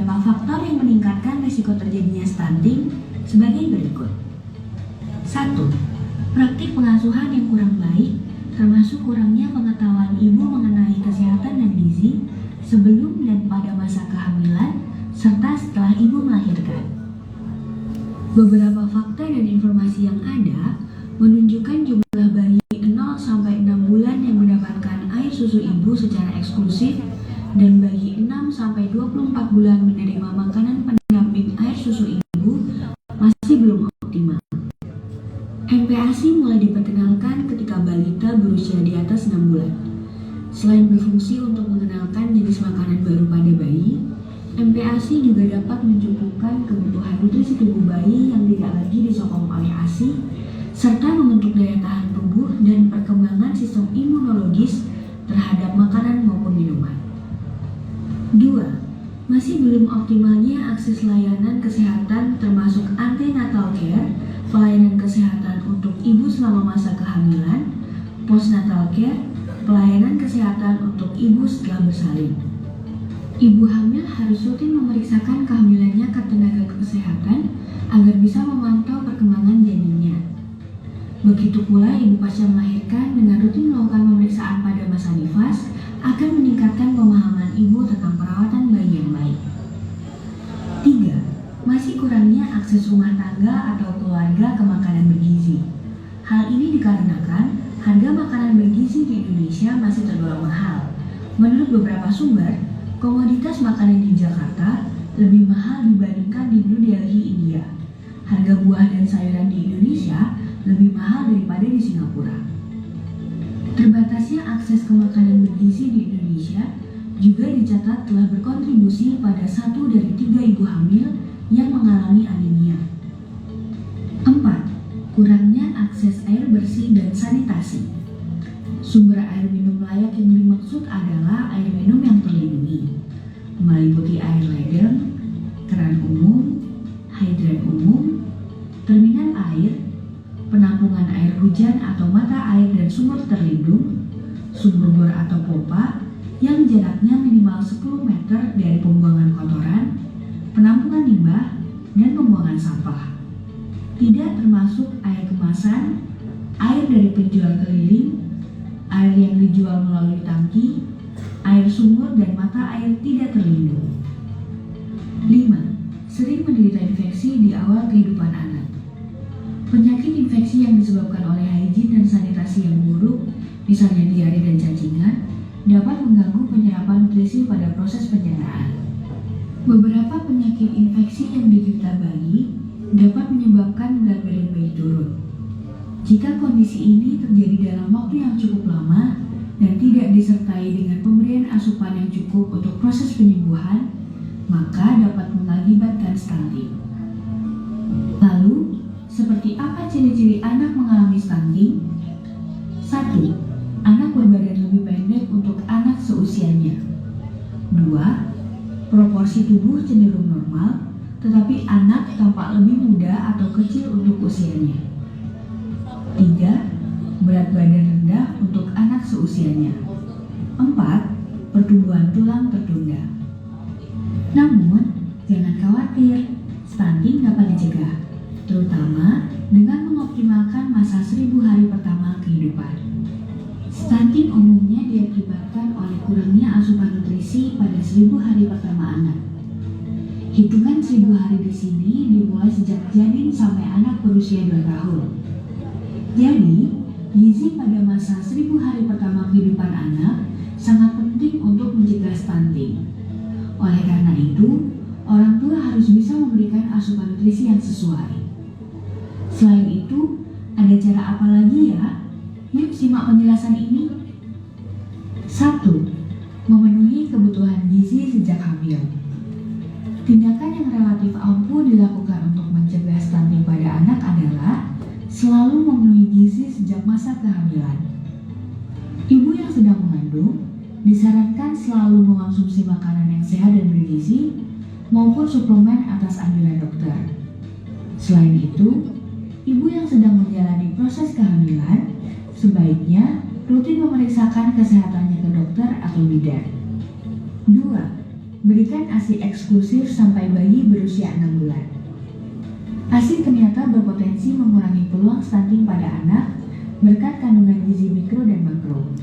beberapa faktor yang meningkatkan risiko terjadinya stunting sebagai berikut. 1. Praktik pengasuhan yang kurang baik, termasuk kurangnya pengetahuan ibu mengenai kesehatan dan gizi sebelum dan pada masa kehamilan serta setelah ibu melahirkan. Beberapa fakta dan informasi yang ada menunjukkan jumlah bayi 0 sampai 6 bulan yang mendapatkan air susu ibu secara eksklusif dan bayi 6 sampai 24 bulan menerima makanan pendamping air susu ibu masih belum optimal. MPASI mulai diperkenalkan ketika balita berusia di atas 6 bulan. Selain berfungsi untuk mengenalkan jenis makanan baru pada bayi, MPASI juga dapat mencukupkan kebutuhan nutrisi tubuh bayi yang tidak lagi disokong oleh ASI, serta membentuk daya tahan tubuh dan perkembangan sistem imunologis terhadap makanan maupun minuman. 2. Masih belum optimalnya akses layanan kesehatan termasuk antenatal care, pelayanan kesehatan untuk ibu selama masa kehamilan, postnatal care, pelayanan kesehatan untuk ibu setelah bersalin. Ibu hamil harus rutin memeriksakan kehamilannya ke tenaga kesehatan agar bisa memantau perkembangan janinnya. Begitu pula ibu pasca melahirkan dengan rutin melakukan pemeriksaan pada masa nifas akan meningkatkan pemahaman ibu tentang perawatan bayi yang baik. 3. Masih kurangnya akses rumah tangga atau keluarga ke makanan bergizi. Hal ini dikarenakan harga makanan bergizi di Indonesia masih tergolong mahal. Menurut beberapa sumber, komoditas makanan di Jakarta lebih mahal dibandingkan di New Delhi, India. Harga buah dan sayuran di Indonesia lebih mahal daripada di Singapura. Terbatasnya akses ke makanan bergizi di Indonesia juga dicatat telah berkontribusi pada 1 dari 3 ibu hamil yang mengalami anemia. 4. Kurangnya akses air bersih dan sanitasi. Sumber air minum layak yang dimaksud adalah air minum yang terlindungi, meliputi air ledeng, keran umum, hidran umum, terminal air, penampungan air hujan atau mata air dan sumur terlindung, sumber bor atau pompa yang jaraknya minimal 10 meter dari pembuangan kotoran, penampungan limbah, dan pembuangan sampah. Tidak termasuk air kemasan, air dari penjual keliling, air yang dijual melalui tangki, air sumur dan mata air tidak terlindung. 5. Sering menderita infeksi di awal kehidupan anak. Penyakit infeksi yang disebabkan oleh higien dan sanitasi yang buruk, misalnya diare dan cacingan, dapat mengganggu penyerapan nutrisi pada proses pencernaan. Beberapa penyakit infeksi yang diderita bayi dapat menyebabkan berat badan bayi turun. Jika kondisi ini terjadi dalam waktu yang cukup lama dan tidak disertai dengan pemberian asupan yang cukup untuk proses penyembuhan, maka dapat mengakibatkan stunting. Lalu, seperti apa ciri-ciri anak mengalami stunting? 1. Anak berbadan lebih pendek untuk anak seusianya. 2. Proporsi tubuh cenderung normal, tetapi anak tampak lebih muda atau kecil untuk usianya. 3. Berat badan rendah untuk anak seusianya. 4. Pertumbuhan tulang tertunda. Namun, jangan khawatir, stunting dapat dicegah, terutama dengan mengoptimalkan masa 1000 hari pertama kehidupan. Stunting umumnya diakibatkan oleh kurangnya asupan nutrisi pada 1000 hari pertama anak. Hitungan 1000 hari di sini dimulai sejak janin sampai anak berusia 2 tahun. Jadi, gizi pada masa 1000 hari pertama kehidupan anak sangat penting untuk mencegah stunting. Oleh karena itu, orang tua harus bisa memberikan asupan nutrisi yang sesuai. Selain itu, ada cara apa lagi ya? Yuk simak penjelasan ini. 1. Memenuhi kebutuhan gizi sejak hamil. Tindakan yang relatif ampuh dilakukan untuk mencegah stunting pada anak adalah selalu memenuhi gizi sejak masa kehamilan. Ibu yang sedang mengandung disarankan selalu mengonsumsi makanan yang sehat dan bergizi maupun suplemen atas anjuran dokter. Selain itu, ibu yang sedang menjalani proses kehamilan sebaiknya rutin memeriksakan kesehatannya ke dokter atau bidan. 2. Berikan ASI eksklusif sampai bayi berusia 6 bulan. ASI ternyata berpotensi mengurangi peluang stunting pada anak berkat kandungan gizi mikro dan makro.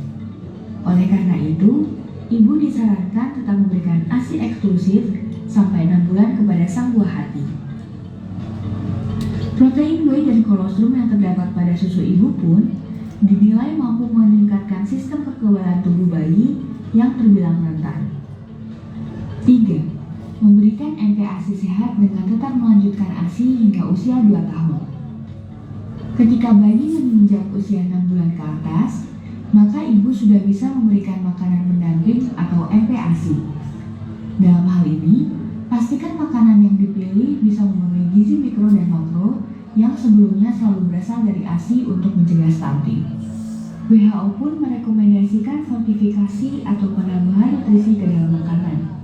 Oleh karena itu, ibu disarankan tetap memberikan ASI eksklusif sampai 6 bulan kepada sang buah hati. Protein whey dan kolostrum yang terdapat pada susu ibu pun dinilai mampu meningkatkan sistem kekebalan tubuh bayi yang terbilang rentan. 3. Memberikan MPASI sehat dengan tetap melanjutkan ASI hingga usia 2 tahun. Ketika bayi menginjak usia 6 bulan ke atas, maka ibu sudah bisa memberikan makanan pendamping atau MPASI. Dalam hal ini, pastikan makanan yang dipilih bisa memenuhi gizi mikro dan makro yang sebelumnya selalu berasal dari ASI untuk mencegah stunting. WHO pun merekomendasikan fortifikasi atau penambahan nutrisi ke dalam makanan.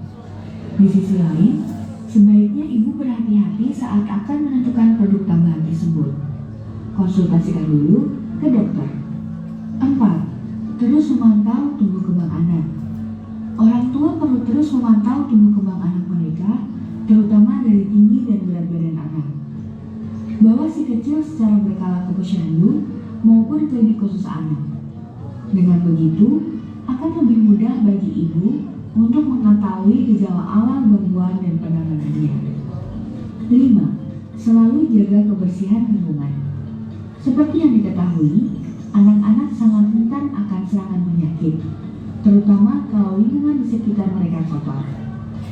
Di sisi lain, sebaiknya ibu berhati-hati saat akan menentukan produk tambahan tersebut. Konsultasikan dulu ke dokter. 4. Terus memantau tumbuh kembang anak. Orang tua perlu terus memantau tumbuh kembang anak mereka, terutama dari tinggi dan berat badan anak. Bawa si kecil secara berkala ke posyandu maupun klinik khusus anak. Dengan begitu, akan lebih mudah bagi ibu untuk mengetahui gejala awal gangguan dan penanganannya. 5. Selalu jaga kebersihan lingkungan. Seperti yang diketahui, anak-anak sangat rentan akan serangan penyakit, terutama kalau lingkungan di sekitar mereka kotor.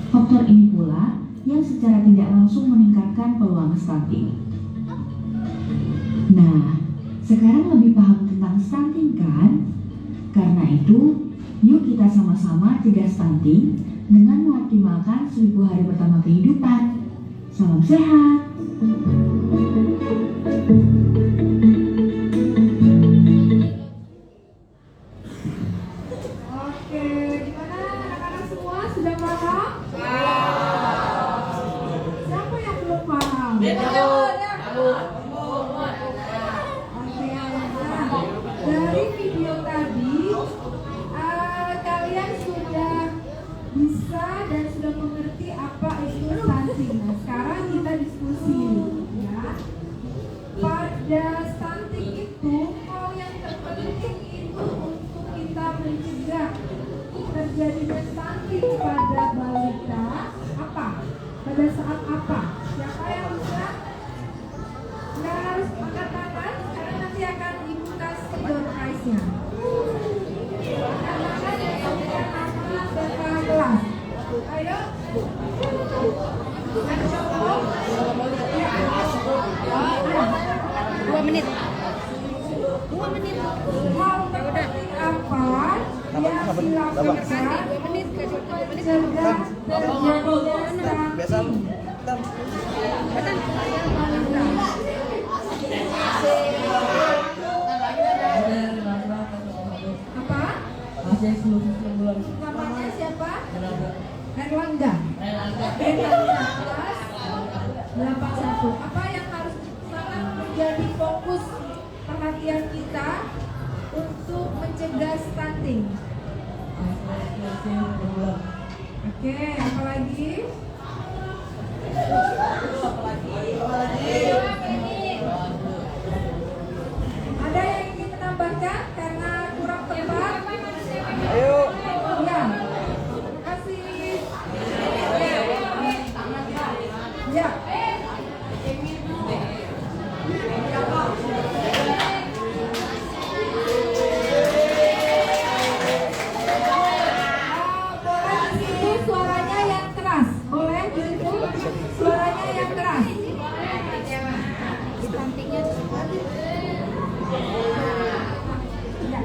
Faktor ini pula yang secara tidak langsung meningkatkan peluang stunting. Nah, sekarang lebih paham tentang stunting kan? Karena itu, yuk kita sama-sama cegah stunting dengan mengoptimalkan 1000 hari pertama kehidupan. Salam sehat! Oke, gimana anak-anak semua sudah paham? Siapa yang belum paham? Oke, nah, dari video tadi kalian sudah bisa dan sudah mengerti apa itu stunting. Nah, sekarang kita diskusi ya. Pada stunting itu, hal yang terpenting itu untuk kita mencegah terjadinya stunting pada balita apa? Pada saat apa? Siapa yang bisa? Nggak harus angkat tangan karena nanti akan ibu kasih door prize-nya. Angkat tangan dan sampaikan nama serta kelas. Ayo. Dan contoh. Ya. 2 menit. 2 menit. Hal penting apa yang dilakukan untuk mencegah terjadinya stunting? Apa? Namanya siapa? Erlangga. Erlangga kelas 81. Apa yang harus sangat menjadi fokus perhatian kita untuk mencegah stunting? Oke, apa lagi? Ada yang ingin menambahkan karena kurang tepat? Ayo. Ya. Terima kasih. Ya. Boleh itu suaranya yang keras. Boleh itu suaranya yang keras. Stuntingnya Ya.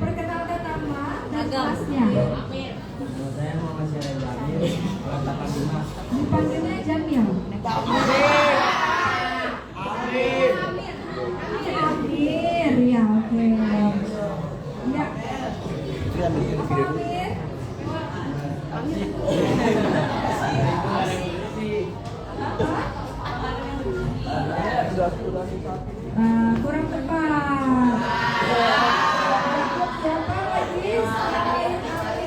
Perkenalkan nama dan kelasnya. Saya Muhammad Syarif Jamil, angkatan 5. Dipanggilnya Jamil. Amir, ya oke. Ya. Apa Amir? Kurang tepat. Siapa lagi selain Amir?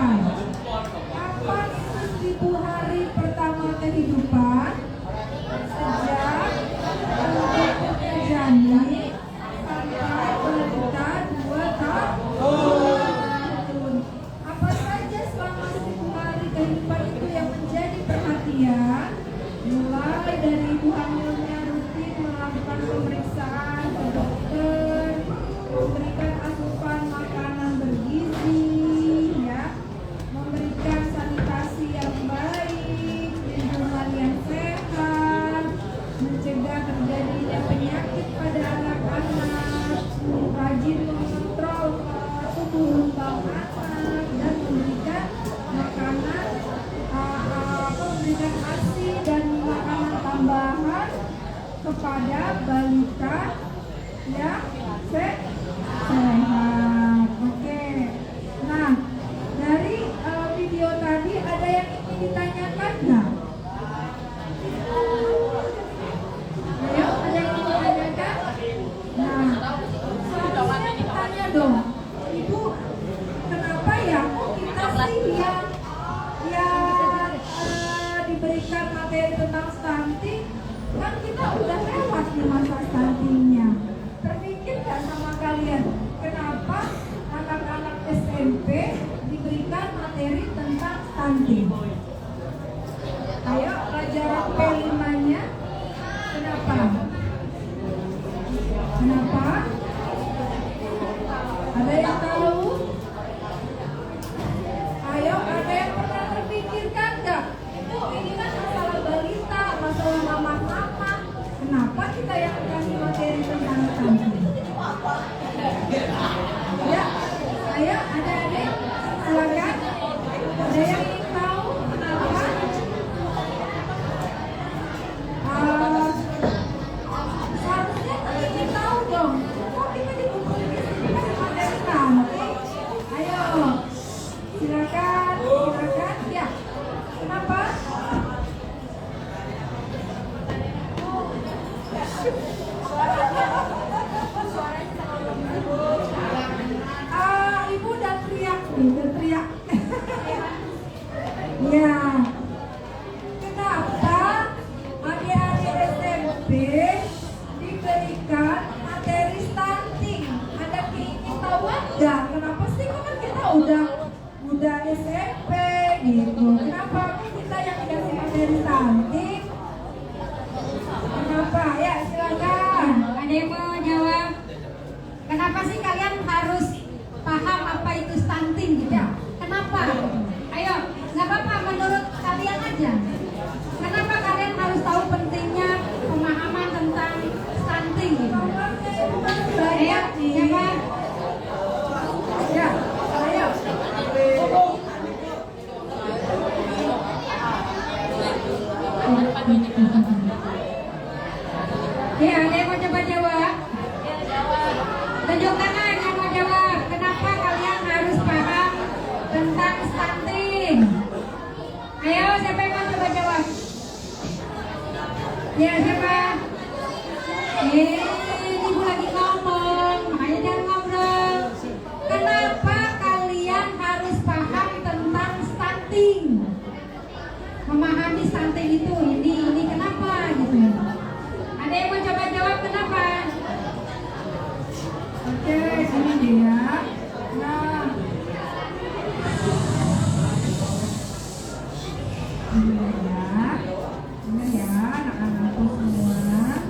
kehidupan. Kapan itu 1000 hari pertama kehidupan? Sejak terbentuknya janin sampai balita 2 tahun. Apa saja selama 1000 hari kehidupan itu yang menjadi perhatian? Mulai dari ibu hamilnya rutin melakukan pemeriksaan ke dokter, memberikan asupan makanan bergizi, ya, memberikan sanitasi yang baik, lingkungan yang sehat, mencegah terjadinya penyakit pada anak-anak, rajin mengontrol tubuh kembang anak, dan memberikan makanan, memberikan ASI dan makanan tambahan kepada balita yang sehat. Oke. Nah, dari video tadi ada yang ingin ditanyakan nggak? Ayo, ada yang ingin ditanyakan? Nah, seharusnya bertanya dong, Ibu, kenapa ya kok kita sih yang diberikan materi tentang stunting, kan kita udah lewat nih masa stuntingnya. Terpikir nggak sama kalian, kenapa anak-anak SMP diberikan materi tentang stunting? Ayo, pelajaran P5-nya, kenapa? Kenapa? Ada yang tahu? Ayo, ada yang pernah terpikirkan nggak? Ibu, ini kan masalah balita, masalah mama-mama. Kenapa kita yang kasih materi tentang stunting? Ya, ayo, ada-ada, silakan. Ada yang ingin tahu kenapa? Seharusnya kita ingin tahu dong. Kok kita di buku ini kasih materi stunting? Ayo, silakan, silakan. Ya, kenapa? Ibu udah teriak nih, udah teriak. Ya, kenapa adik-adik SMP diberikan materi stunting? Ada keingintahuan nggak? Kenapa sih? Kan kita udah SMP gitu. Kenapa kita yang dikasih materi stunting? Kenapa? Ya, silakan. Ada yang mau jawab? Kenapa sih kalian harus paham apa itu stunting gitu? Kenapa? Ayo, nggak apa-apa menurut kalian aja. Kenapa kalian harus tahu pentingnya pemahaman tentang stunting gitu? Ayo, siapa? Ya, ayo. Ya, ada yang mau coba jawab? Tunjuk tangan yang mau jawab. Kenapa kalian harus paham tentang stunting? Ayo, siapa yang mau coba jawab? Ya, siapa? Ibu lagi ngomong, makanya jangan ngobrol. Kenapa kalian harus paham tentang stunting? Memahami stunting itu, ini kenapa gitu? Ada yang mau coba jawab kenapa? Oke, ini dia. Nah, ini ya, anak-anakku semua.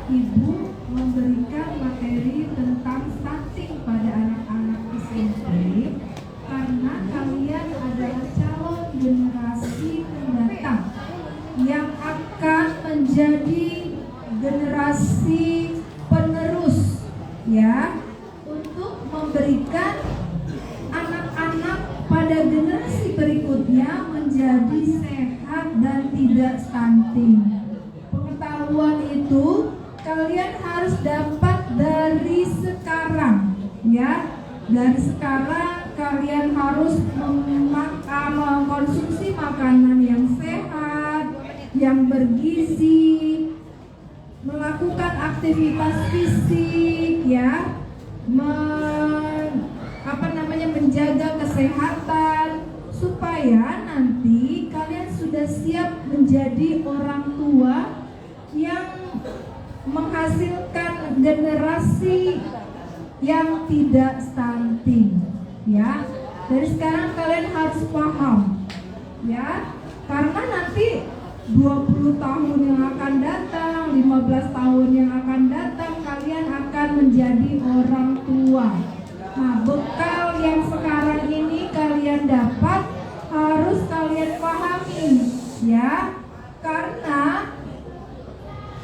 Ibu memberikan materi tentang stunting pada anak-anak SMP karena kalian adalah calon generasi mendatang yang akan menjadi generasi penerus, ya, untuk memberikan anak-anak pada generasi berikutnya menjadi sehat dan tidak stunting. Pengetahuan itu kalian harus dapat dari sekarang, ya. Dari sekarang kalian harus mengkonsumsi makanan yang sehat, yang bergizi, melakukan aktivitas fisik, ya, menjaga menjaga kesehatan, supaya nanti kalian sudah siap menjadi orang tua yang menghasilkan generasi yang tidak stunting, ya. Dari sekarang kalian harus paham, ya, karena nanti 20 tahun yang akan datang, 15 tahun yang akan datang, kalian akan menjadi orang tua. Nah, bekal yang sekarang ini kalian dapat harus kalian pahami, ya, karena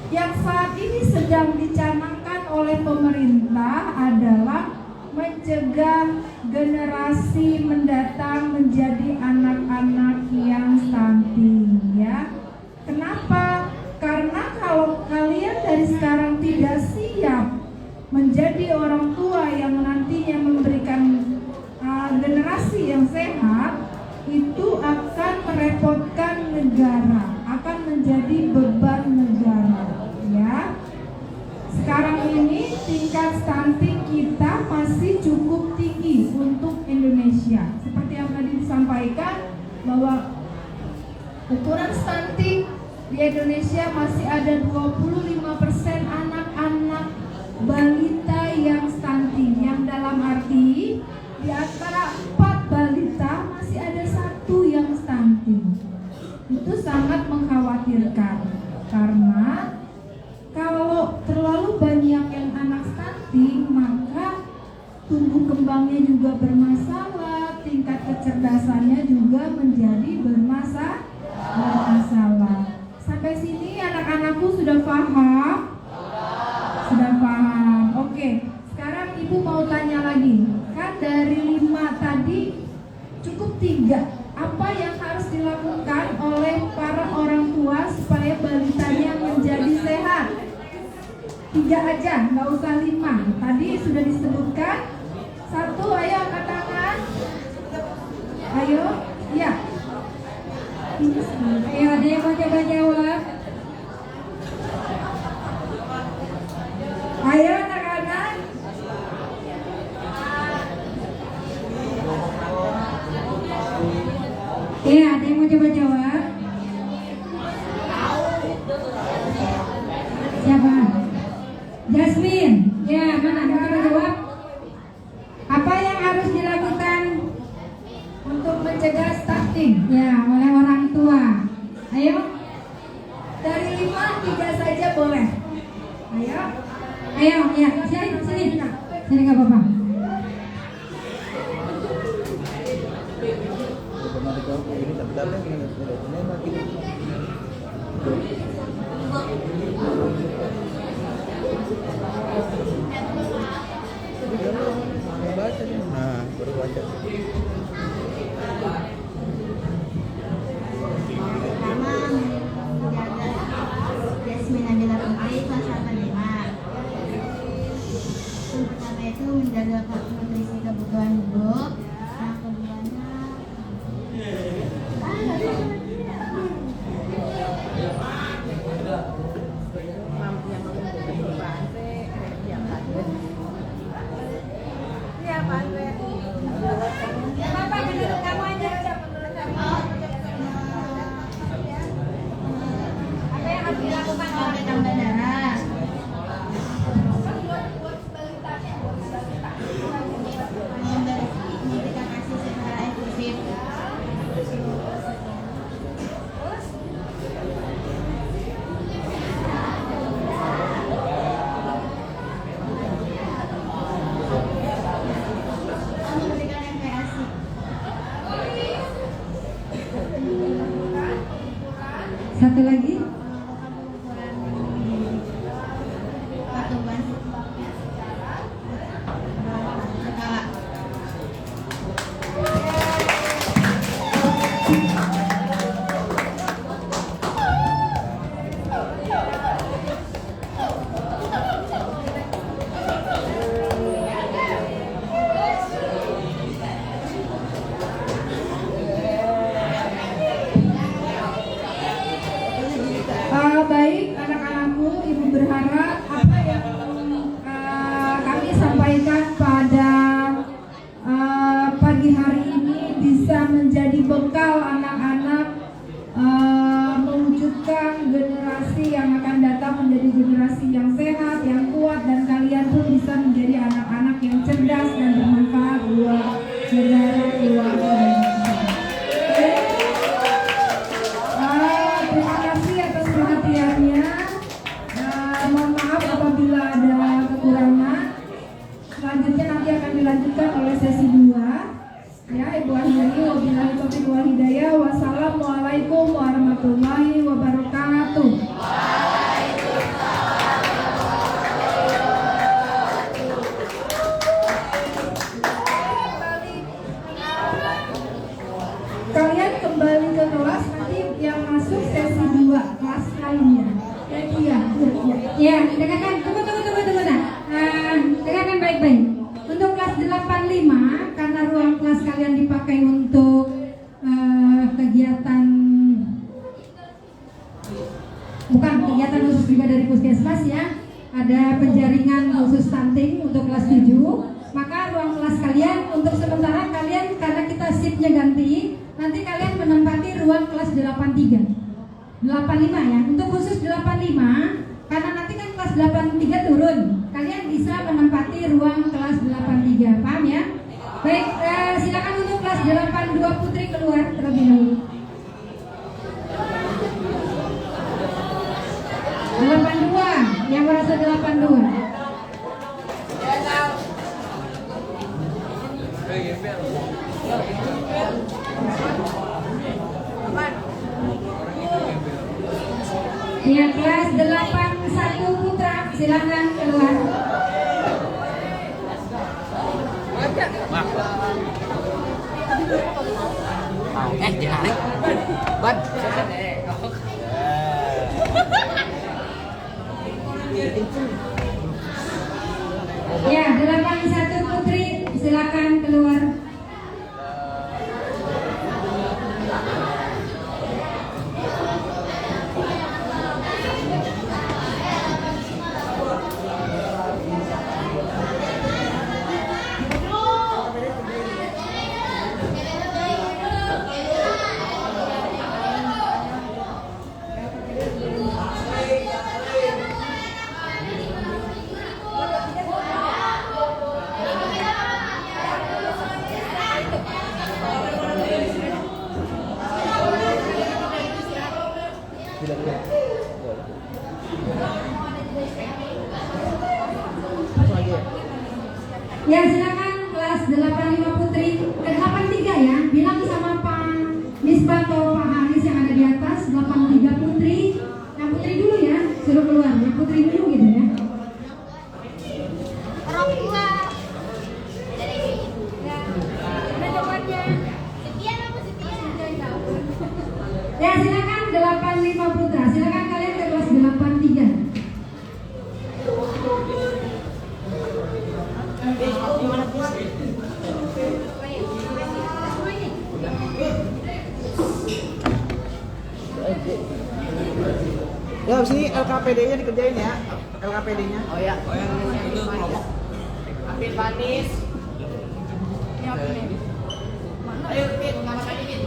yang saat ini sedang dicanangkan oleh pemerintah adalah mencegah generasi mendatang menjadi anak-anak yang stunting, ya. Kenapa? Karena kalau kalian dari sekarang tidak siap menjadi orang tua yang nantinya memberikan generasi yang sehat, itu akan merepotkan negara, akan menjadi beban negara, ya. Sekarang ini tingkat stunting kita masih cukup tinggi untuk Indonesia. Seperti yang tadi disampaikan bahwa ukuran stunting di Indonesia masih ada 25% anak-anak balita yang stunting, yang dalam arti di antara 4 balita masih ada 1 yang stunting. Itu sangat mengkhawatirkan, karena kalau terlalu banyak yang anak stunting, maka tumbuh kembangnya juga bermasalah, tingkat kecerdasannya juga menjadi bermasalah. Sampai sini anak-anakku sudah paham? Sudah paham. Oke, sekarang ibu mau tanya lagi. Kan dari 5 tadi cukup 3. Apa yang harus dilakukan oleh para orang tua supaya balitanya menjadi sehat? 3 aja, nggak usah 5. Tadi sudah disebutkan. 1, ayo angkat tangan. Ayo, ya. Ayo, ada yang mau coba jawab? Ayo anak-anak. Ya, ada yang mau coba jawab? Siapa? Jasmine. Ya, mana? Mau coba jawab? Apa yang harus dilakukan Untuk mencegah stunting. ya oleh orang tua? Ayo. Dari 5, 3 saja boleh. Ayo. Ayo, ya, sini, sini. Sini nggak apa-apa. Nah, baru baca. Pertama, menjaga Jasmine Nabila Putri kelas 85. Yang pertama itu menjaga nutrisi kebutuhan hidup. Yang keduanya Bapak menurut kamu aja. Apa yang harus dilakukan oleh tambah darah. Memberikan ASI secara eksklusif. Memberikan MPASI. Satu lagi. Pertumbuhan skala. pagi hari ini bisa menjadi bekal anak-anak mewujudkan generasi yang akan datang menjadi generasi yang sehat, yang kuat, dan kalian pun bisa menjadi anak-anak yang cerdas dan bermanfaat buat negara, keluarga, dan terima kasih atas perhatiannya. Mohon maaf apabila ada kekurangan. Selanjutnya nanti akan dilanjutkan oleh sesi 2. Ya, Ibu Ahyani, wabillahi taufiq wal hidayah. Wassalamualaikum warahmatullahi wabarakatuh. Kalian kembali ke kelas, nanti yang masuk sesi 2 kelas lainnya. Ya, dengarkan, tunggu nah. Dengarkan baik-baik. Untuk kelas 85, karena ruang kelas kalian dipakai untuk kegiatan, bukan kegiatan khusus juga dari puskesmas ya. Ada penjaringan khusus stunting untuk kelas 7. Maka ruang kelas kalian untuk sementara kalian, karena kita shiftnya ganti, nanti kalian menempati ruang kelas 85 ya. Untuk khusus 85, karena nanti kan kelas 83 turun, kalian bisa menempati ruang kelas 83, paham ya? Baik, silakan untuk kelas 82 Putri keluar terlebih dahulu. 82, yang merasa 82. Ya, kelas 81 Putra, silakan keluar. Ditarik. Ban. Ya, 81 Putri, silakan keluar. Ya, silakan kelas 85 Putri ke 83 ya. Bilang sama Pak Misbah atau Pak Haris yang ada di atas. 83 Putri. Yang Putri dulu ya, suruh keluar. Yang Putri dulu gitu ya. Orang tua. Ada jawabannya. Sekian apa sekian? Ya, silakan 85 Putra. Silakan kalian ke kelas 83. Ya, habis ini LKPD-nya dikerjain ya. LKPD-nya. Oh ya. Oh yang itu kelompok. Apit Panis. Ini Apit nih. Mana? Ayo Pit, nama tadi Pit.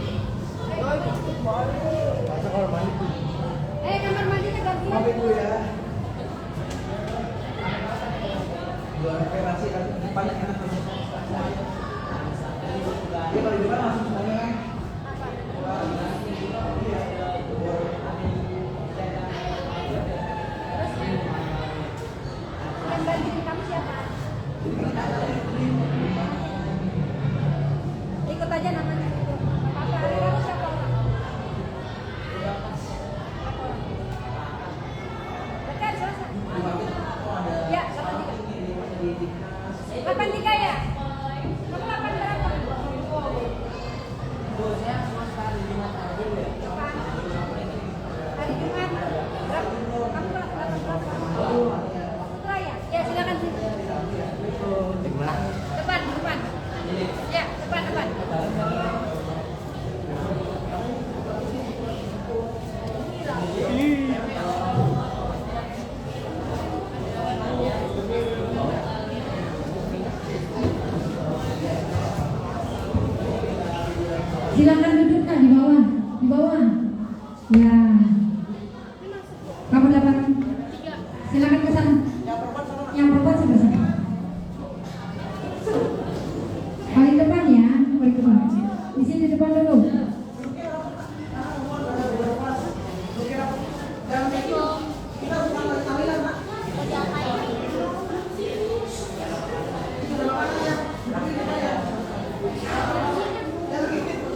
Kamar mandinya gantian. Maafin dulu ya. Dua referensi kan banyak enak. Dia paling depan langsung semuanya kan. Ikut aja namanya. Apa? Kamu siapa? Dekat selesai. Ya, 83. 83 ya? Kamu 8 berapa? Silakan duduk Kak di bawah. Di bawah. Ya. Kamu dapat. Silakan ke sana. Yang perempuan sebelah sana. Paling depan ya, paling depan. Di sini depan dulu.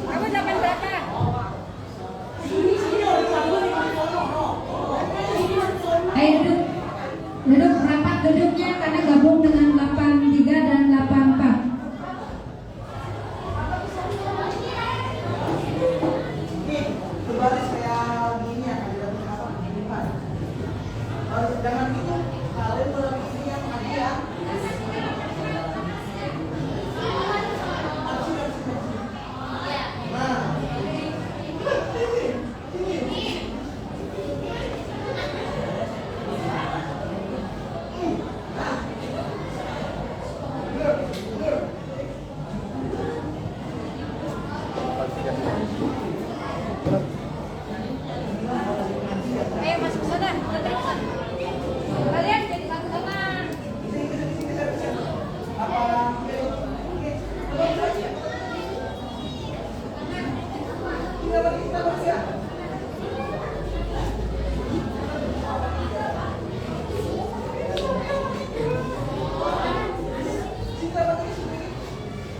Kamu dapat berapa? Ayo duduk. Duduk rapat duduknya karena gabung dengan 83 dan 84. Berbaris kayak gini ya, tidak punya apa, gini Pak. Jangan gitu, kalian boleh ini yang hadiah. Ayo masuk sana. Kalian jadi satu sama.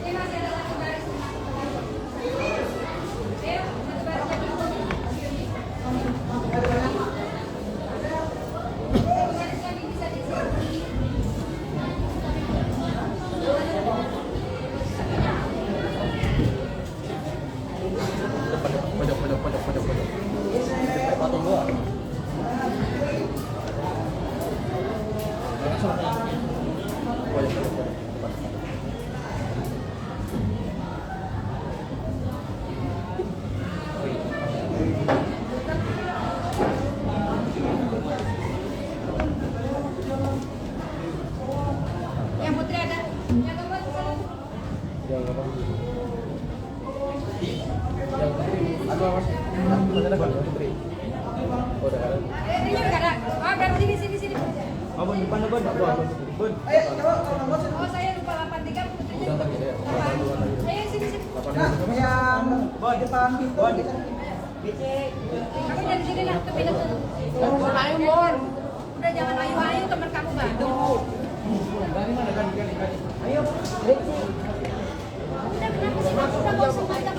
Ini masih ada satu baris. Ayo, satu baris lagi. Baris lagi bisa di sini. Yang putri ada. Yang keempat sana. Ini juga ada. Oh, berapa sini. Abang depan depan. Oh, saya lupa 83 putrinya. Ayo sini. Nah, yang depan, Kamu dari sini lah, ke pindah dulu. Ayo, Mon. Udah jangan ayu-ayu teman kamu Bandung. Ayo, Udah kenapa sih Mas? Udah gak usah banyak.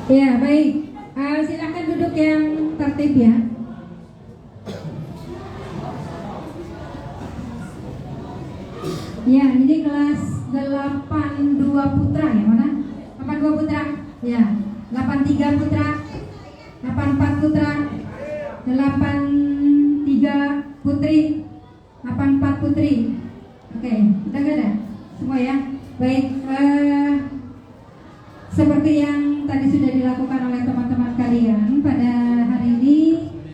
Ya, baik. Silakan duduk yang tertib ya. Ya, ini kelas 82 putra ya, mana? 82 putra. Ya, 83 putra. 84 putra. 83 putri. 84 putri. Oke, udah gak ada? Semua ya? Baik, seperti yang tadi sudah dilakukan oleh teman-teman kalian, pada hari ini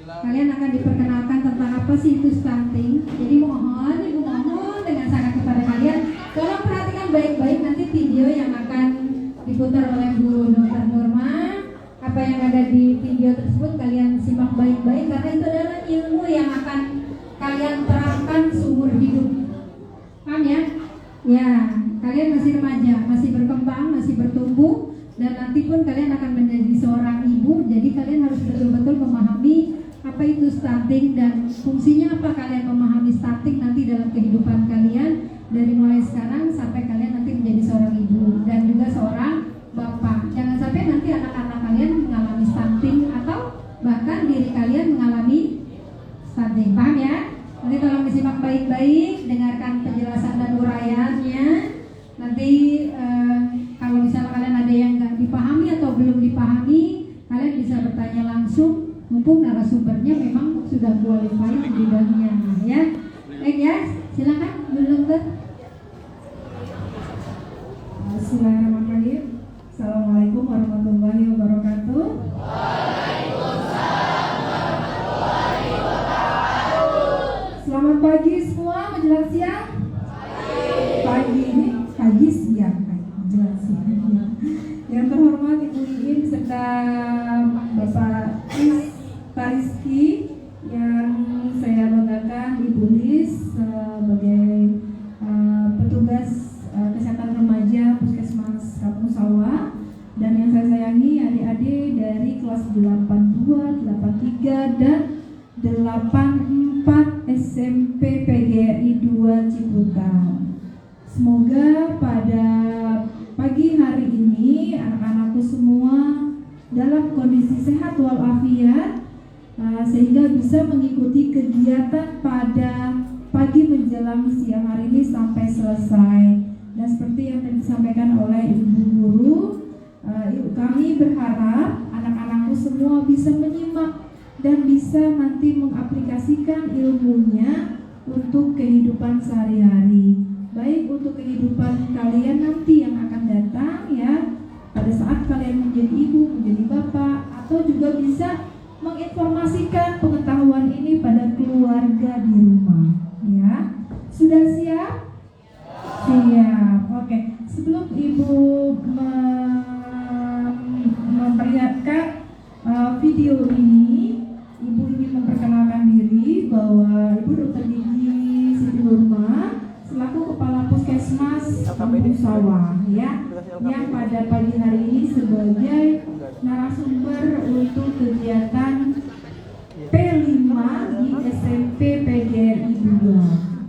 kalian akan diperkenalkan tentang apa sih itu stunting. Jadi mohon, ibu mohon dengan sangat kepada kalian, tolong perhatikan baik-baik nanti video yang akan diputar oleh Bu Dr. Nurma. Apa yang ada di video tersebut kalian simak baik-baik karena itu adalah ilmu yang akan kalian terapkan seumur hidup. Paham ya? Ya, kalian masih remaja, masih berkembang, masih bertumbuh, dan nanti pun kalian akan menjadi seorang ibu. Jadi kalian harus betul-betul memahami apa itu stunting dan fungsinya apa. Kalian memahami stunting nanti dalam kehidupan kalian dari mulai sekarang sampai kalian nanti menjadi seorang ibu dan juga seorang bapak. Jangan sampai nanti anak-anak kalian mengalami stunting atau bahkan diri kalian mengalami stunting. Paham ya? Nanti tolong disimak baik-baik, dengarkan penjelasan dan uraiannya. Nanti kalau misalnya kalian ada yang nggak dipahami atau belum dipahami, kalian bisa bertanya langsung. Mumpung narasumbernya memang sudah qualified di bidangnya, ya. Baik ya, silakan Bu Dokter. Bismillahirrahmanirrahim. Assalamualaikum ada Bapak Rizky yang saya banggakan, Ibu Liz sebagai petugas kesehatan remaja Puskesmas Kampung Sawah, dan yang saya sayangi adik-adik dari kelas 82, 83 dan 84 SMP PGRI 2 Ciputat. Semoga pada pagi hari ini anak-anakku semua dalam kondisi sehat walafiat, sehingga bisa mengikuti kegiatan pada pagi menjelang siang hari ini sampai selesai. Dan seperti yang tadi disampaikan oleh Ibu Guru, kami berharap anak-anakku semua bisa menyimak dan bisa nanti mengaplikasikan ilmunya untuk kehidupan sehari-hari, baik untuk kehidupan kalian nanti yang akan datang ya, pada saat kalian menjadi ibu, menjadi bapak, atau juga bisa menginformasikan pengetahuan ini pada keluarga di rumah ya. Sudah siap? Siap. Oke. Sebelum Ibu memperlihatkan video ini, Ibu ingin memperkenalkan diri bahwa Ibu Dr. Gigi Siti Nurma selaku Kepala Puskesmas Kampung Sawah ya, yang pada pagi hari ini sebagai narasumber untuk kegiatan P5 di SMP PGRI 2.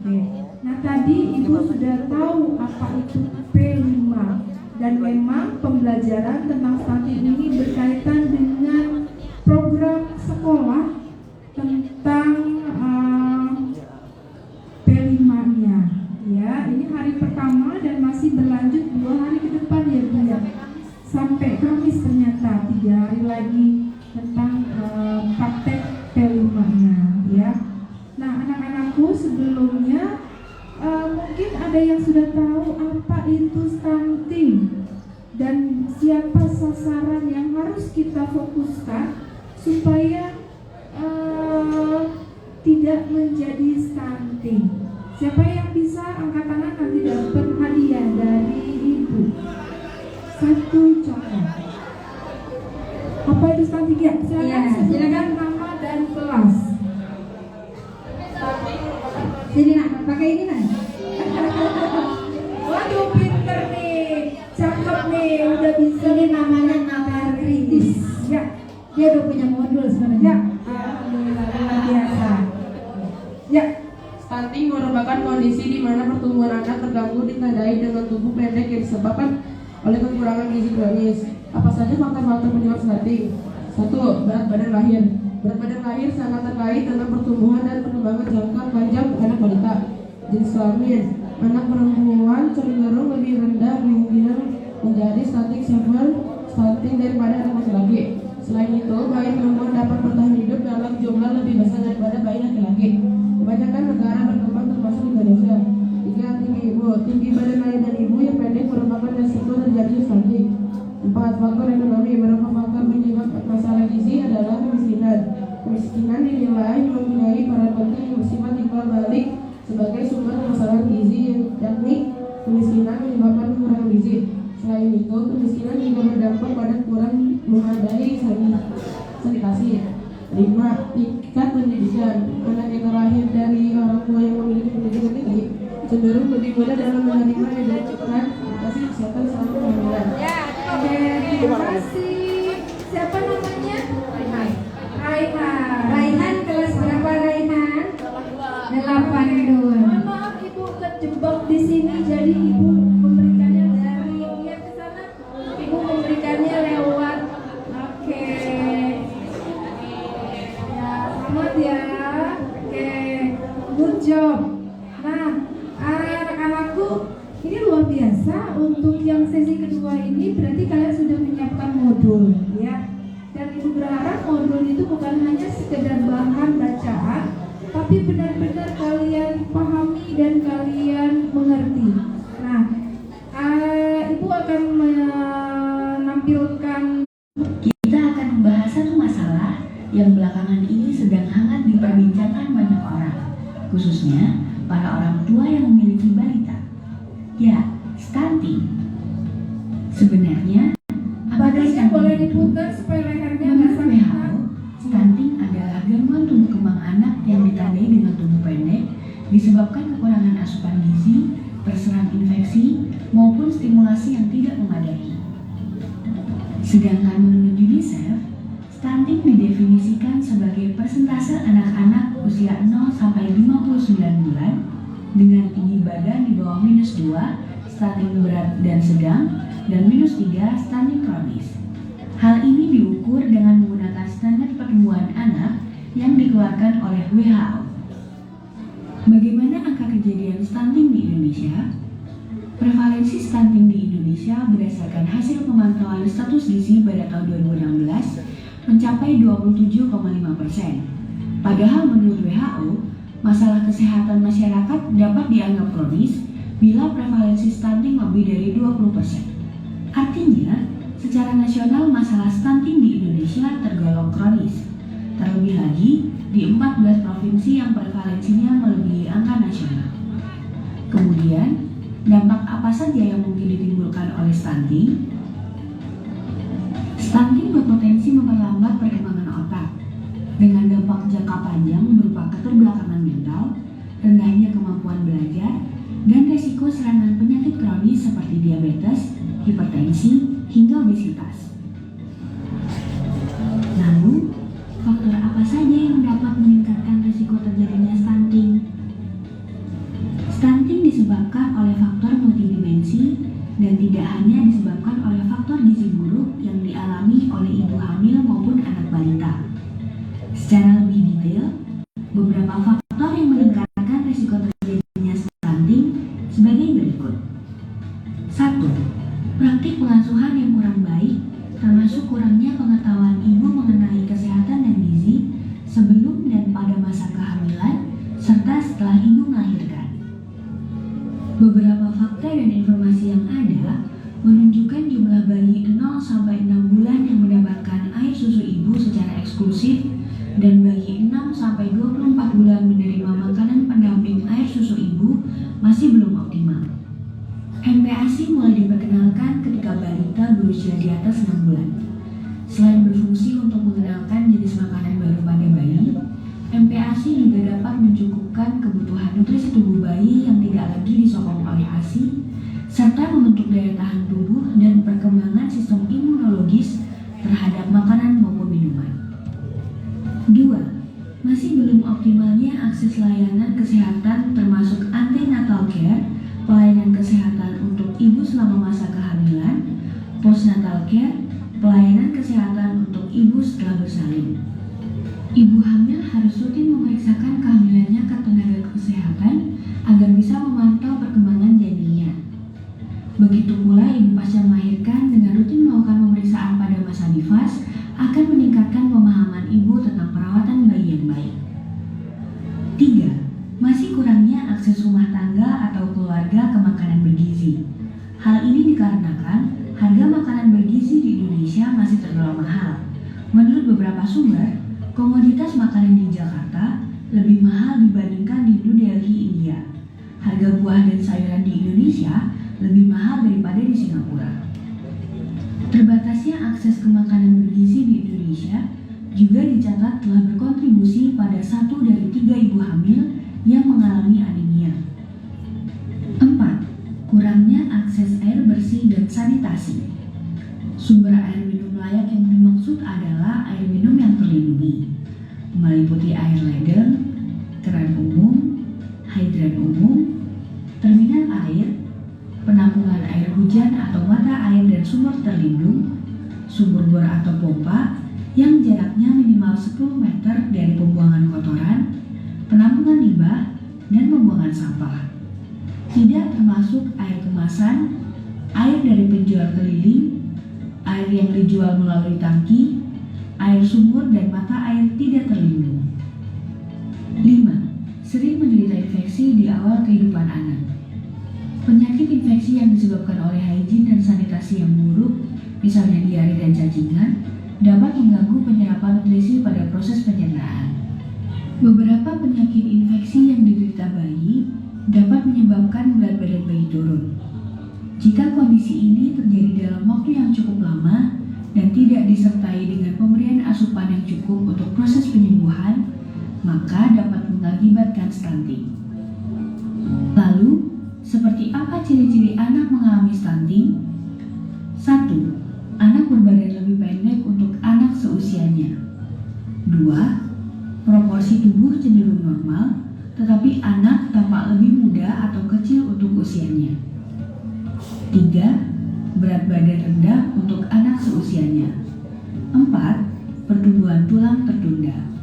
Oke. Nah, tadi Ibu sudah tahu apa itu P5, dan memang pembelajaran tentang stunting ini berkaitan dengan program sekolah tentang P5-nya ya. Ini hari pertama dan masih berlanjut 2 hari ke depan ya Bu ya, sampai Kamis ternyata 3 hari lagi tentang praktek P5-nya ya. Nah, anak-anakku sebelumnya mungkin ada yang sudah tahu apa itu stunting dan siapa sasaran yang harus kita fokuskan supaya tidak menjadi stunting. Siapa yang bisa angkat tangan nanti dapat hadiah dari Ibu. 1 contoh. Apa itu stunting ya? Silakan nama dan kelas. Sini nak, pakai ini nak. Waduh, pinter nih, cakep nih, udah bisa. Ini namanya nalar kritis. Ya, Dia udah punya modul sebenarnya. alhamdulillah, luar biasa. Ya, Stunting merupakan kondisi di mana pertumbuhan anak terganggu ditandai dengan tubuh pendek yang disebabkan oleh kekurangan gizi kronis. Apa saja faktor-faktor penyebab stunting? 1. Berat badan lahir. Berat badan lahir sangat terkait dengan pertumbuhan dan perkembangan jangka panjang anak balita. Jenis kelamin: anak perempuan cenderung lebih rendah kemungkinan menjadi stunting daripada anak laki-laki. Selain itu, bayi perempuan dapat bertahan hidup dalam jumlah lebih besar daripada bayi laki-laki. Kebanyakan negara berkembang termasuk Indonesia. 3. Tinggi ibu. Tinggi badan ayah dan ibu yang pendek merupakan resiko terjadinya stunting. 4. Faktor ekonomi. Beberapa faktor penyebab masalah gizi adalah kemiskinan. Kemiskinan dinilai mempunyai peran penting yang bersifat timbal balik sebagai sumber permasalahan gizi, yakni kemiskinan menyebabkan kekurangan gizi. Selain itu, kemiskinan juga berdampak pada kurang memadai sanitasi. 5. Tingkat pendidikan. Anak yang terlahir dari orang tua yang memiliki pendidikan tinggi cenderung lebih mudah dalam menerima edukasi kesehatan selama kehamilan. oke, terima kasih. Siapa namanya? Raihan kelas berapa Raihan? 82. Mohon maaf Ibu terjebak di sini, jadi Ibu memberikannya dari lihat ke sana. Ibu memberikannya lewat. Oke. Ya, selamat ya. Oke, good job. Nah, anak-anakku, ini luar biasa. Untuk yang sesi kedua ini berarti kalian sudah menyiapkan modul ya. Dan Ibu berharap modul itu bukan hanya sekedar bahan bacaan, tapi benar-benar kalian pahami dan kalian mengerti. Nah, Ibu akan menampilkan. Kita akan membahas satu masalah yang belakangan ini sedang hangat diperbincangkan banyak orang, khususnya para orang tua yang memiliki balita. Ya, stunting. Sebenarnya, apa Lagunya boleh diputar supaya lehernya nggak Menurut sakit. WHO, stunting adalah gangguan tumbuh kembang anak yang ditandai dengan tubuh pendek disebabkan kekurangan asupan gizi, terserang infeksi, maupun stimulasi yang tidak memadai. Sedangkan menurut UNICEF, stunting didefinisikan sebagai persentase anak-anak usia 0 sampai 59 bulan dengan tinggi badan di bawah -2, stunting berat dan sedang, dan -3 stunting kronis. Hal ini diukur dengan menggunakan standar pertumbuhan anak yang dikeluarkan oleh WHO. Bagaimana angka kejadian stunting di Indonesia? Prevalensi stunting di Indonesia berdasarkan hasil pemantauan status gizi pada tahun 2016 mencapai 27,5%. Padahal menurut WHO, masalah kesehatan masyarakat dapat dianggap kronis bila prevalensi stunting lebih dari 20%. Artinya, secara nasional masalah stunting di Indonesia tergolong kronis. Terlebih lagi, di 14 provinsi yang prevalensinya melebihi angka nasional. Kemudian, dampak apa saja yang mungkin ditimbulkan oleh stunting? Stunting berpotensi memperlambat perkembangan otak, dengan dampak jangka panjang berupa keterbelakangan mental, rendahnya kemampuan belajar, dan resiko serangan penyakit kronis seperti diabetes, hipertensi, hingga obesitas. Lalu, faktor apa saja yang dapat meningkatkan risiko terjadinya stunting? Stunting disebabkan oleh faktor multidimensi dan tidak hanya disebabkan oleh faktor gizi buruk yang dialami oleh ibu hamil maupun anak balita. Secara lebih detail, beberapa faktor yang meningkatkan risiko terjadinya stunting sebagai berikut. 1. Praktik pengasuhan yang kurang baik, termasuk kurangnya pengetahuan ibu mengenai kesehatan dan gizi sebelum dan pada masa kehamilan, serta setelah ibu melahirkan. Beberapa fakta dan informasi yang ada menunjukkan jumlah bayi 0 sampai 6 bulan yang mendapatkan air susu ibu secara eksklusif dan bayi 6 sampai 24 bulan menerima makanan pendamping air susu ibu masih belum optimal. MPASI mulai diperkenalkan ketika balita berusia di atas 6 bulan. Selain berfungsi untuk mengenalkan jenis makanan baru pada bayi, MPASI juga dapat mencukupkan kebutuhan nutrisi tubuh bayi yang tidak lagi disokong oleh ASI, serta membentuk daya tahan tubuh dan perkembangan sistem imunologis terhadap makanan maupun minuman. 2. Masih belum optimalnya akses layanan kesehatan termasuk antenatal care, pelayanan kesehatan untuk ibu selama masa kehamilan, postnatal care, pelayanan kesehatan untuk ibu setelah bersalin. Ibu hamil harus rutin memeriksakan kehamilannya ke tenaga kesehatan agar bisa memantau perkembangan janinnya. Begitu pula ibu pasca melahirkan dengan rutin melakukan pemeriksaan pada masa nifas akan meningkatkan pemahaman ibu tentang perawatan bayi yang baik. 3. Masih kurangnya akses rumah tangga atau keluarga ke makanan bergizi. Hal ini dikarenakan harga makanan bergizi di Indonesia masih tergolong mahal. Menurut beberapa sumber, komoditas makanan di Jakarta lebih mahal dibandingkan di New Delhi, India. Harga buah dan sayuran di Indonesia lebih mahal daripada di Singapura. Terbatasnya akses ke makanan bergizi di Indonesia juga dicatat telah berkontribusi pada 1 dari 3 ibu hamil yang mengalami anemia. 4. Kurangnya akses air bersih dan sanitasi. Sumber air minum layak yang dimaksud adalah air minum yang terlindungi, meliputi air ledeng, keran umum, hidran umum, terminal air, penampungan air hujan atau mata air dan sumur terlindung, sumur bor atau pompa yang jaraknya minimal 10 meter dari pembuangan kotoran, penampungan limbah, dan pembuangan sampah. Tidak termasuk air kemasan, air dari penjual keliling, air yang dijual melalui tangki, air sumur dan mata air tidak terlindung. 5. Sering menderita infeksi di awal kehidupan anak. Penyakit infeksi yang disebabkan oleh higien dan sanitasi yang buruk, misalnya diare dan cacingan, dapat mengganggu penyerapan nutrisi pada proses pencernaan. Beberapa penyakit infeksi yang diderita bayi dapat menyebabkan berat badan bayi turun. Jika kondisi ini terjadi dalam waktu yang cukup lama, dan tidak disertai dengan pemberian asupan yang cukup untuk proses penyembuhan, maka dapat mengakibatkan stunting. Lalu, seperti apa ciri-ciri anak mengalami stunting? 1. Anak berbadan lebih pendek untuk anak seusianya. 2. Proporsi tubuh cenderung normal, tetapi anak tampak lebih muda atau kecil untuk usianya. 3. Berat badan rendah untuk anak seusianya. 4. Pertumbuhan tulang tertunda.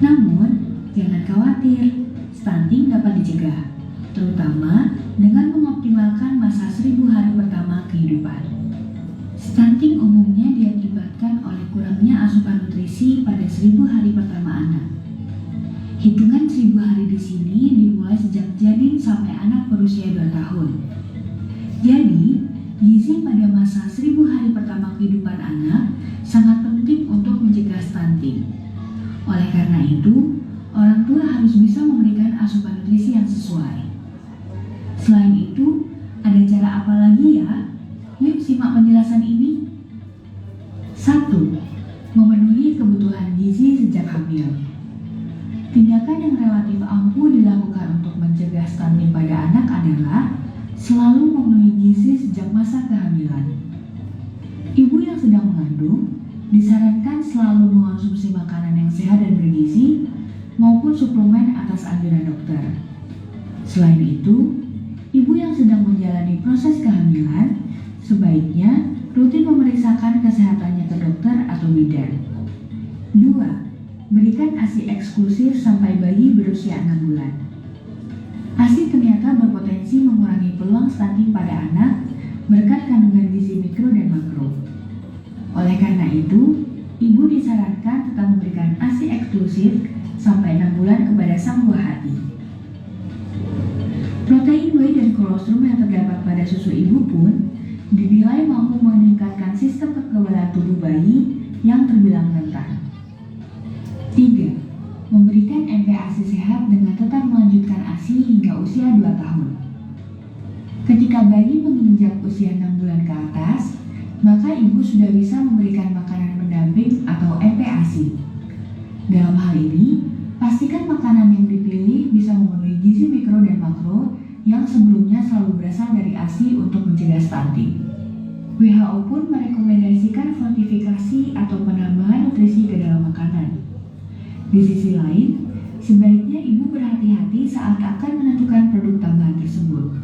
Namun, jangan khawatir, stunting dapat dicegah, terutama dengan mengoptimalkan masa 1000 hari pertama kehidupan. Stunting umumnya diakibatkan oleh kurangnya asupan nutrisi pada 1000 hari pertama anak. Hitungan 1000 hari di sini dimulai sejak janin sampai anak berusia 2 tahun. Jadi, gizi pada masa 1000 hari pertama kehidupan anak sangat penting untuk mencegah stunting. Oleh karena itu, orang tua harus bisa memberikan asupan nutrisi yang sesuai. Selain itu, ada cara apa lagi ya? Yuk simak penjelasan ini. 1. Memenuhi kebutuhan gizi sejak hamil. Tindakan yang relatif ampuh dilakukan untuk mencegah stunting pada anak adalah selalu memenuhi gizi sejak masa kehamilan. Ibu yang sedang mengandung disarankan selalu mengonsumsi makanan yang sehat dan bergizi maupun suplemen atas anjuran dokter. Selain itu, ibu yang sedang menjalani proses kehamilan sebaiknya rutin memeriksakan kesehatannya ke dokter atau bidan. 2. Berikan ASI eksklusif sampai bayi berusia 6 bulan. ASI ternyata berpotensi mengurangi peluang stunting pada anak berkat kandungan gizi mikro dan makro. Oleh karena itu, ibu disarankan tetap memberikan ASI eksklusif sampai 6 bulan kepada sang buah hati. Protein whey dan kolostrum yang terdapat pada susu ibu pun dinilai mampu meningkatkan sistem kekebalan tubuh bayi yang terbilang rentan. 3. Memberikan MPASI sehat dengan tetap melanjutkan ASI hingga usia 2 tahun. Ketika bayi menginjak usia 6 bulan ke atas, maka ibu sudah bisa memberikan makanan pendamping atau MPASI. Dalam hal ini, pastikan makanan yang dipilih bisa memenuhi gizi mikro dan makro yang sebelumnya selalu berasal dari ASI untuk mencegah stunting. WHO pun merekomendasikan fortifikasi atau penambahan nutrisi ke dalam makanan. Di sisi lain, sebaiknya ibu berhati-hati saat akan menentukan produk tambahan tersebut.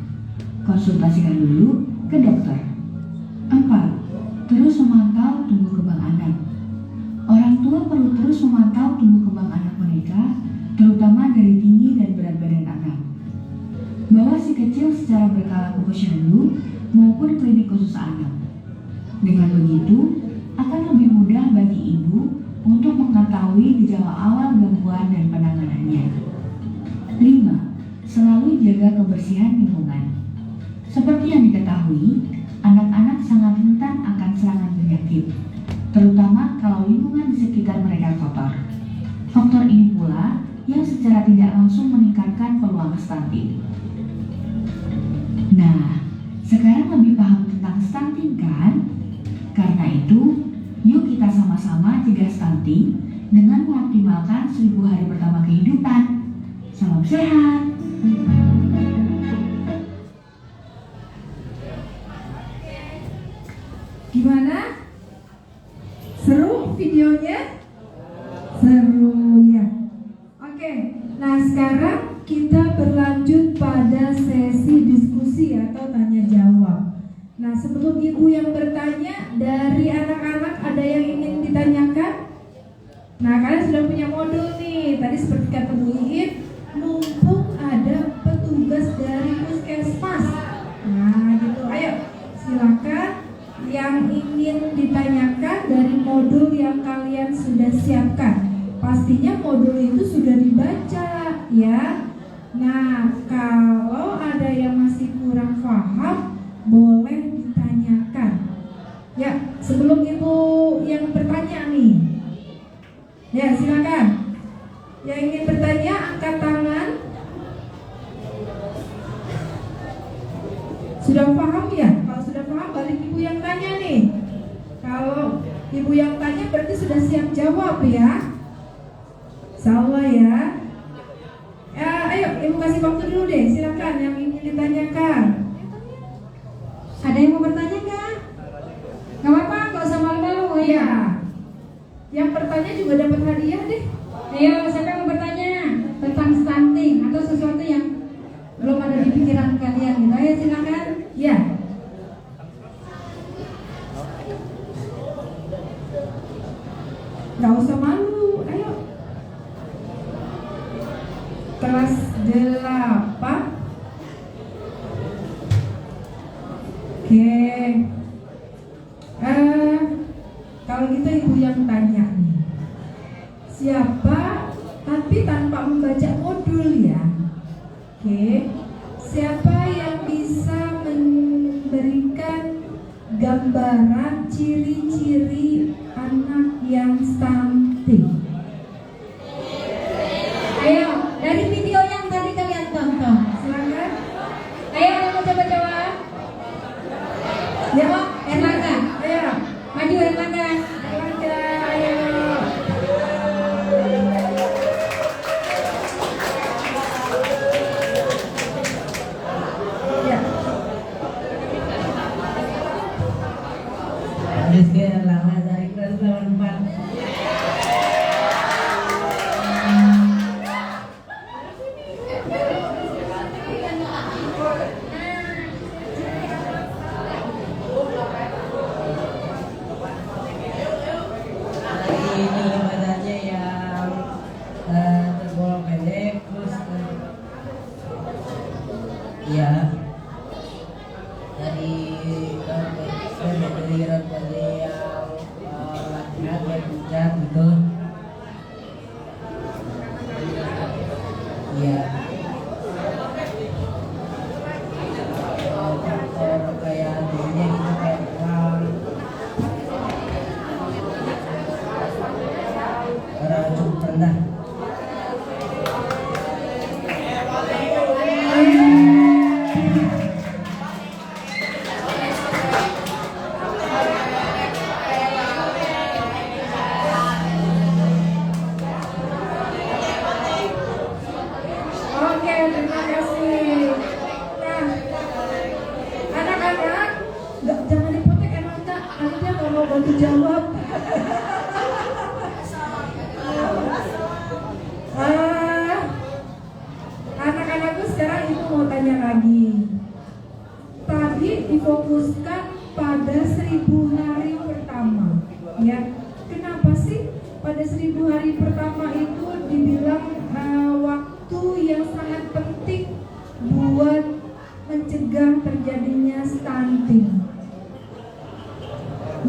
Konsultasikan dulu ke dokter. 4. Terus memantau tumbuh kembang anak. Orang tua perlu terus memantau tumbuh kembang anak mereka, terutama dari tinggi dan berat badan anak. Bawa si kecil secara berkala ke posyandu maupun klinik khusus anak. Dengan begitu, akan lebih mudah bagi ibu untuk mengetahui gejala awal gangguan dan penanganannya. 5. Selalu jaga kebersihan lingkungan. Seperti yang diketahui, anak-anak sangat rentan akan serangan penyakit, terutama kalau lingkungan di sekitar mereka kotor. Faktor ini pula yang secara tidak langsung meningkatkan peluang stunting. Nah, sekarang lebih paham tentang stunting kan? Karena itu, yuk kita sama-sama cegah stunting dengan mengoptimalkan 1000 hari pertama kehidupan. Salam sehat! Gimana? Seru videonya? Seru ya. Oke, nah sekarang kita berlanjut pada sesi diskusi atau tanya jawab. Nah, sebelum ibu yang bertanya, dari anak-anak ada yang ingin ditanyakan? Nah, kalian sudah punya modul nih. Tadi seperti kata Bu Iin, mumpung ada petugas dari puskesmas. Nah, gitu. Ayo, silakan yang ingin ditanyakan dari modul yang kalian sudah siapkan. Pastinya modul itu sudah dibaca, ya. Nah, kalau ada yang masih kurang paham, boleh ditanyakan. Ya, sebelum ibu yang bertanya nih. Ya, silakan. Yang ingin bertanya angkat tangan. Sudah paham ya? Kalau sudah paham balik ibu yang tanya nih. Kalau ibu yang tanya berarti sudah siap jawab ya. Sama ya. Ayo ibu kasih waktu dulu deh. Silakan yang ingin ditanyakan. Ada yang mau bertanya nggak? Nggak apa-apa, nggak usah malu-malu ya. Iya. Yang bertanya juga dapat hadiah deh. Ayo, siapa yang mau bertanya tentang stunting atau sesuatu yang belum ada di pikiran kalian gitu? Ayo silakan. Ya. Nggak usah malu. Ayo. Kelas 8. Oke. Kalau gitu ibu yang tanya nih. Siapa, tapi tanpa membaca modul ya. Oke. Siapa yang bisa memberikan gambaran ciri-ciri anak yang stunting? Ayo, dari video yang tadi kalian tonton. Silakan. Ayo, yang mau coba jawab. Ya, Erlangga. ayo. Maju Erlangga. Erlangga, ayo. Ya. Rizky Erlangga dari kelas 84. Hari ini badannya yang tergolong pendek, terus ya dari yang latihan yang hujan gitu. Iya. Faktor kayak dirinya gitu kayak kurang cukup rendah. Oke, terima kasih. Nah, anak-anak, jangan dipotek emang Kak. Anaknya nggak mau bantu jawab. Anak-anakku sekarang ibu mau tanya lagi. Tadi difokuskan pada 1000 hari pertama, ya. Kenapa sih pada 1000 hari pertama itu dibilang waktu yang sangat penting buat mencegah terjadinya stunting?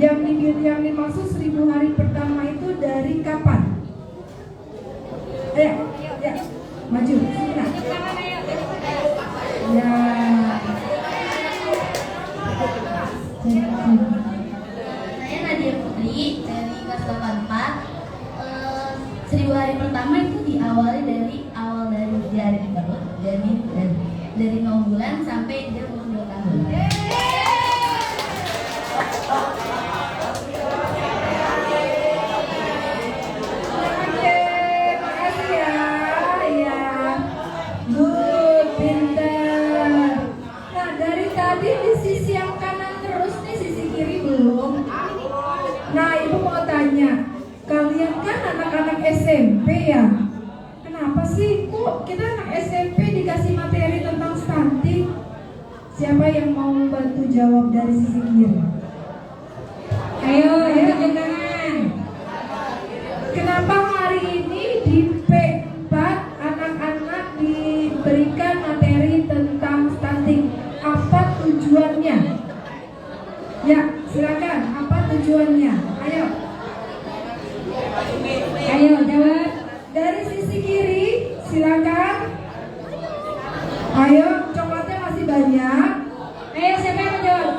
Yang dimaksud 1000 hari pertama itu dari kapan? Ya, maju. Sini, Nak. Ya. Saya Nadia Putri dari kelas 84. 1000 hari pertama itu diawali dari dia ada di perut, dari 0 bulan sampai dia umur 2 tahun. Oke, makasih ya. Ya. Good, pintar. Nah, dari tadi di sisi yang kanan terus nih, sisi kiri belum. Nah, ibu mau tanya, kalian kan anak-anak SMP ya? Kenapa sih kok kita anak SMP dikasih materi tentang stunting? Siapa yang mau bantu jawab dari sisi kiri? Ayo, tunjuk tangan. Kenapa hari ini di P4 anak-anak diberikan materi tentang stunting? Apa tujuannya? Ya, silakan. Apa tujuannya? Ayo. Ayo jawab. Dari sisi kiri, silakan. Ayo, coklatnya masih banyak. Ayo siapa yang mau jawab?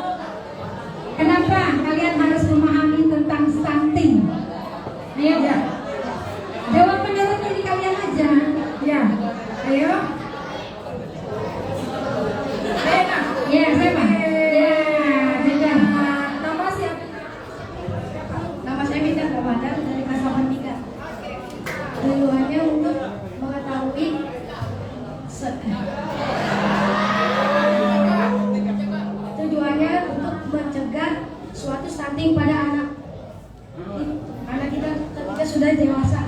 Kenapa kalian harus memahami tentang stunting? Ayo. Ya, Jawab menurut diri kalian aja. ya. Ayo. Ayo, Nak. Ya, siapa? Ya, siapa? Nama siapa? stunting pada anak kita ketika sudah dewasa.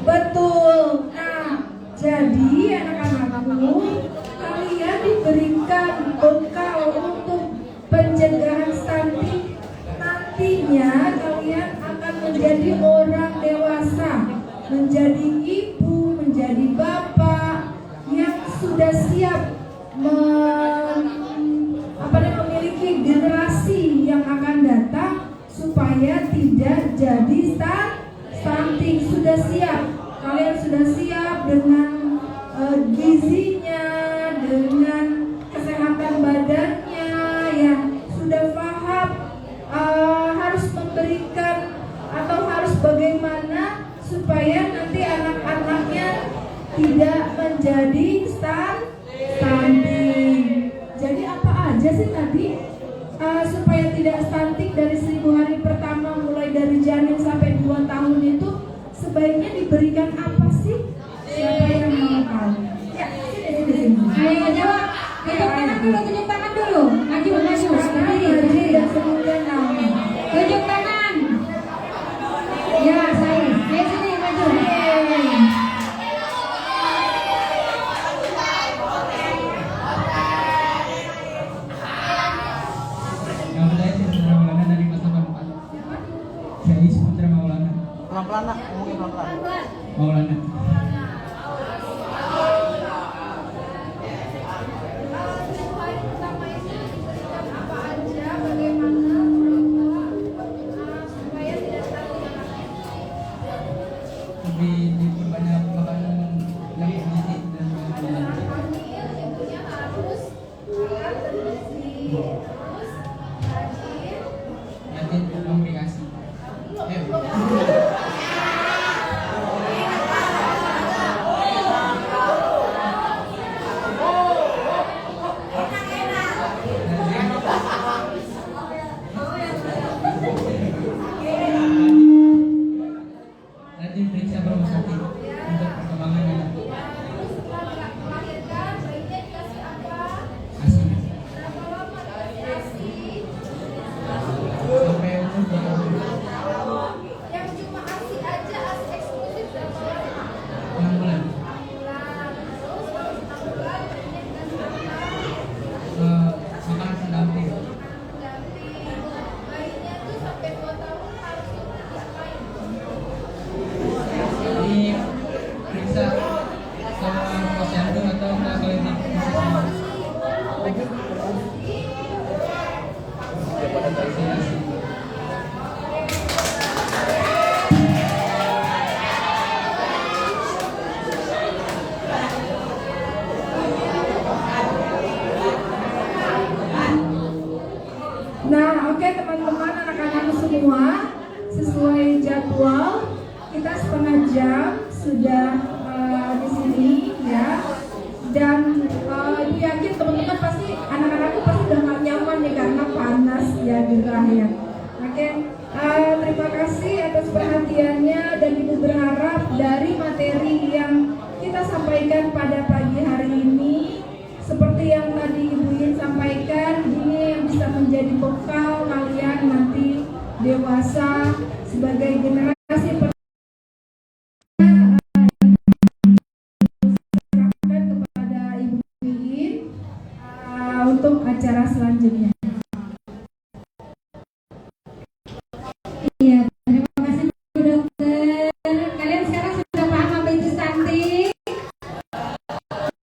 Betul. Nah, jadi anak-anakku, kalian diberikan bekal untuk pencegahan stunting. Nantinya kalian akan menjadi orang dewasa, menjadi ibu, menjadi bapak yang sudah siap memiliki generasi yang akan datang supaya tidak jadi stunting. Sudah siap, kalian sudah siap dengan gizinya, dengan kesehatan badannya, ya sudah paham harus memberikan atau harus bagaimana supaya nanti anak-anaknya tidak menjadi stunting. Jadi apa aja sih tadi supaya tidak stunting dari 1000 hari pertama mulai dari janin sampai 2 tahun itu sebaiknya diberikan apa sih? Siapa yang mau tahu? Ya, sini. Ayo jawab. Tunjuk tangan dulu, tunjuk tangan dulu. Maju, berdiri dan kemudian nama. Tunjuk tangan. Ya, saya sini maju. Nama saya Saudara Maulana dari kelas 84. Saya Saudara Maulana. Pelan-pelan nak, ngomongin pelan-pelan. Maulana. Lebih diperbanyak makanan yang bergizi dan yakin memberi kasih. Rajin periksa rumah sakit untuk perkembangan anak. ASI. Sampai umur 2 tahun. Yang cuma ASI aja, ASI eksklusif berapa lama? 6 bulan. 6 bulan, Makanan pendamping. bayinya tuh sampai 2 tahun harus diapain? Ini periksa sama posyandu atau ke klinik vaksinasi. Nah, oke teman-teman, anak-anak semua, sesuai jadwal kita setengah jam sudah di sini ya. Dan ibu yakin teman-teman pasti anak-anakku pasti udah gak nyaman nih karena panas ya gerah ya. Oke, terima kasih atas perhatiannya dan ibu berharap dari materi yang kita sampaikan pada pagi hari ini seperti yang tadi Ibu Yin sampaikan, ini yang bisa menjadi bekal kalian nanti dewasa sebagai generasi kepada Ibu Yin untuk acara selanjutnya. Iya, terima kasih Bu Dokter. Kalian sekarang sudah paham apa itu stunting?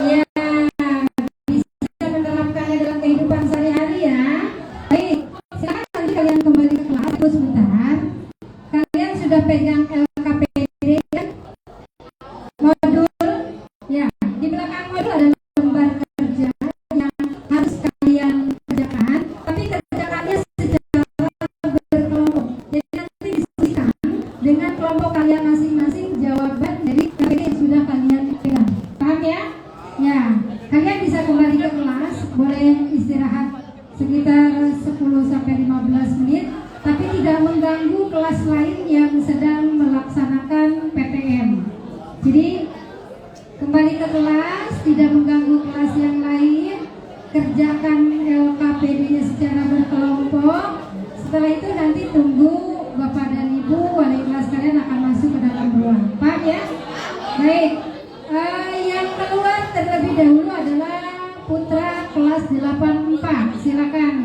Ya, bisa menerapkannya dalam kehidupan sehari-hari ya. Baik, sekarang nanti kalian kembali ke kelas dulu sebentar. Kalian sudah pegang LKPD kan? Modul, ya. Di belakang modul ada lembar kerja yang harus kalian kerjakan, tapi kerjakannya secara berkelompok. Jadi nanti diskusikan dengan kelompok kalian masing-masing jawaban dari KPD yang sudah kalian pegang. Paham ya? Ya, kalian bisa kembali ke kelas, boleh istirahat sekitar 10 sampai 15 menit, tapi tidak mengganggu kelas lain lain yang sedang melaksanakan PTM. Jadi kembali ke kelas, tidak mengganggu kelas yang lain, kerjakan LKPD-nya secara berkelompok. Setelah itu nanti tunggu Bapak dan Ibu wali kelas kalian akan masuk ke dalam ruang. Paham ya? Baik. Yang keluar terlebih dahulu adalah putra kelas 84. Silakan.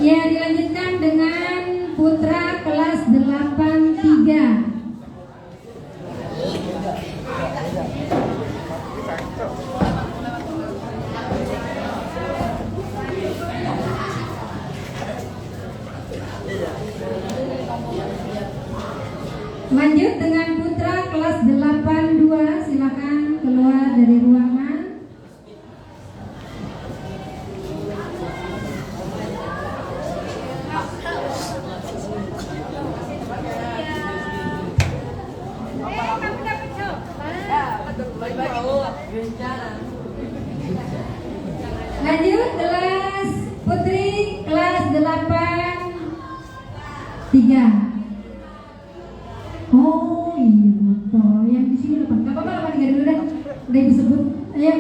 Ya, dilanjutkan dengan putra kelas 83. Lanjut dengan putra kelas 82, silakan keluar dari ruangan. Lanjut kelas putri kelas 83. Oh iya lupa, yang di sini lupa. Gak apa-apa, 83 dulu deh. Udah ibu sebut. Ayo.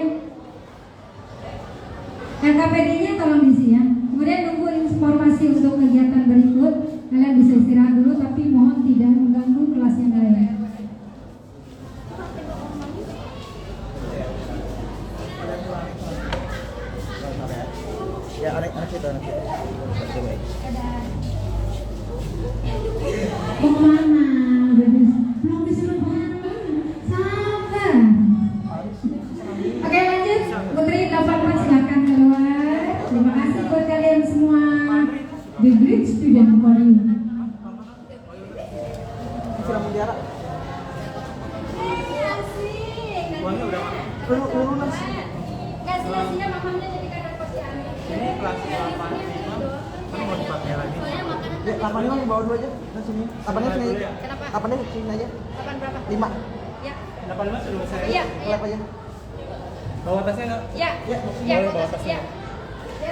LKPD-nya tolong diisi ya. Kemudian nunggu informasi untuk kegiatan berikut. Kalian bisa istirahat dulu, tapi mohon tidak mengganggu kelas yang lain. Ya, anak kita. Mau kemana? Belum disuruh bangun. Sabar. Oke, lanjut. Putri 84 silakan keluar. Terima kasih buat kalian semua. The great student for you. Sudah mutiara. Uangnya udah mana? Lunas. Nggak sia-sia mamanya jadi kadang posyandu. Ini kelas 85. Kan mau dipakai lagi. Ya, 85 yang bawa dulu aja. Ke sini. Apanya sini? Kenapa? Apanya sini aja? 8 berapa? 5. Ya. 85 sudah saya. Iya. Kelap aja. Bawa tasnya enggak? Ya. Ya, Ya. bawa tasnya. Ya.